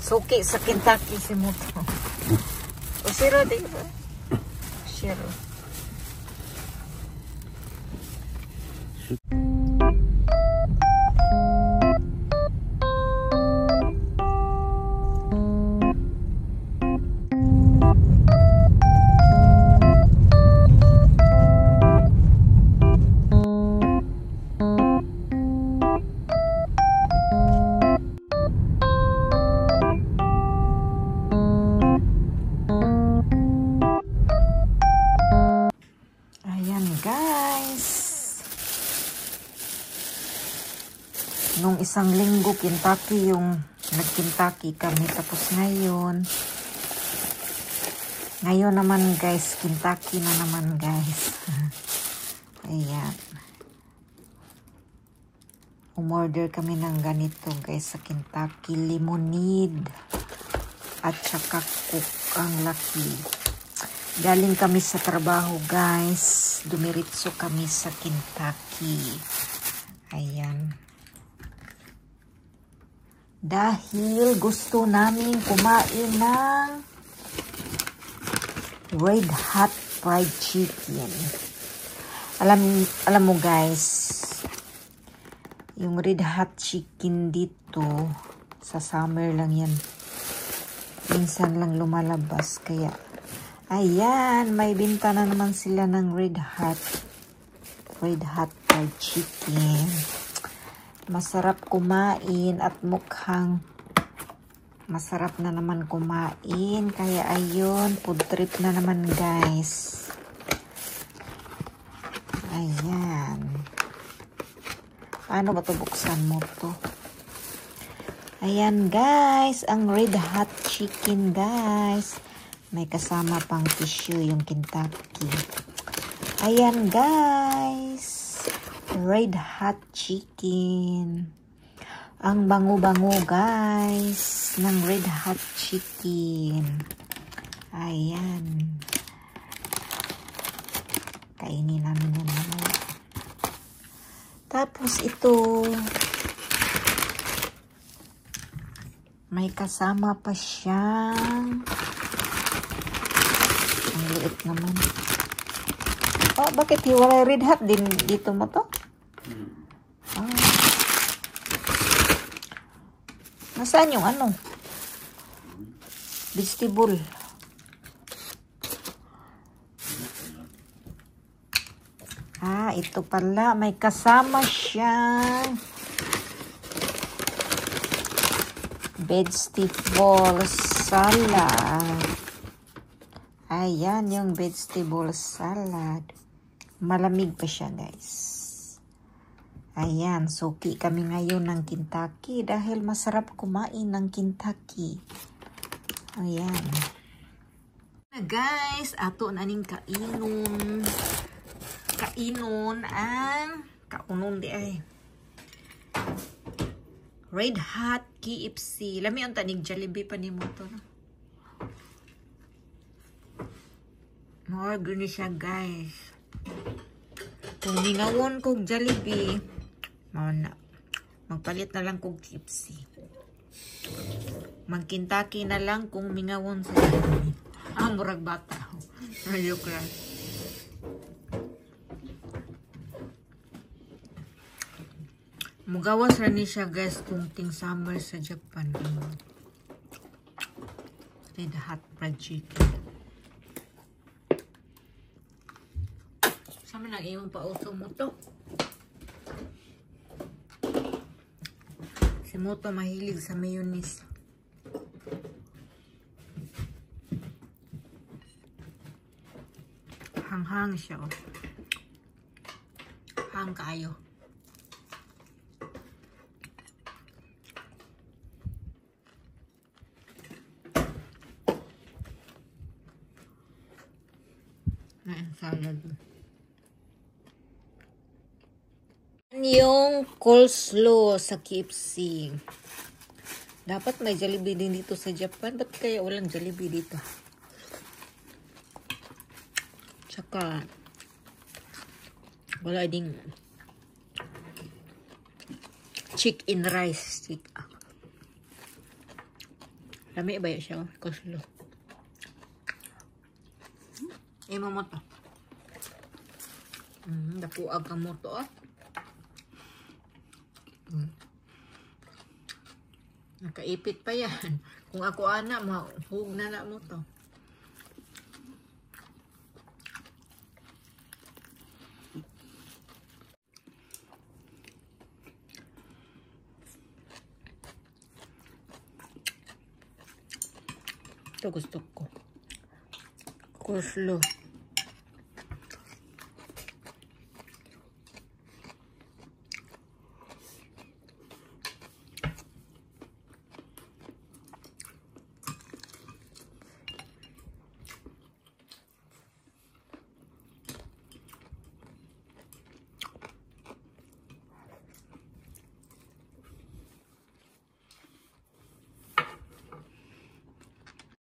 Suki sa Kentucky si Moto. O siro di ba? Siro. Nung isang linggo, Kentucky yung nag-Kentucky kami. Tapos ngayon naman guys, Kentucky na naman guys. Ayan. Umorder kami ng ganito guys sa Kentucky. Lemonade. At saka Coke ang laki. Galing kami sa trabaho guys. Dumiritso kami sa Kentucky. Ayan. Dahil gusto namin kumain ng Red Hot Fried Chicken. Alam mo guys, yung Red Hot Chicken dito, sa summer lang yan. Minsan lang lumalabas. Kaya, ayan, may binta na naman sila ng Red Hot Fried Chicken. Masarap kumain at mukhang masarap na naman kumain. Kaya ayun, food trip na naman guys. Ayan. Paano ba ito buksan mo to? Ayan guys, ang Red Hot Chicken guys. May kasama pang tissue yung Kentucky. Ayan guys. Red Hot Chicken. Ang bango-bango guys ng Red Hot Chicken. Ayan. Kainin namin yan mamaya. Tapos ito, may kasama pa siyang, ang liit naman. Oh, bakit hiwalay Red Hot din dito mo to? Nasaan yung ano? Vegetable. Ito pala. May kasama siyang vegetable salad. Ayan yung vegetable salad. Malamig pa siya guys. Ayan, suki kami ngayon ng Kentucky dahil masarap kumain ng Kentucky. Ayan. Guys, ato na ning kainon. Kainon ang kaunon di ay. Red Hot KFC. Lami ang tanig Jollibee pa ni mo to. No? More gani siya guys. Kung ningawon kog Jollibee, magpalit na lang kog KFC. Mag-Kentucky na lang kung mingawon sa Jollibee. Murag bata. Ayok lang. Mugawas rin siya guys kung ting summer sa Japan. Red Hot Fried Chicken. Sama na iyong pauso mo to. Si Moto mahilig sa mayonnaise. Hanghang siya. Oh. Hang kayo. Salad. Yung coleslaw sa KFC. Dapat may Jollibee din dito sa Japan. Ba't kaya walang Jollibee dito? Tsaka wala ding chicken rice. Lami ba yun siya? Kuslo. Imo mo to. Dapuag ka mo to. Nakaipit pa yan. Kung ako ana, mahug na mo to. Ito gusto ko. Kuslo.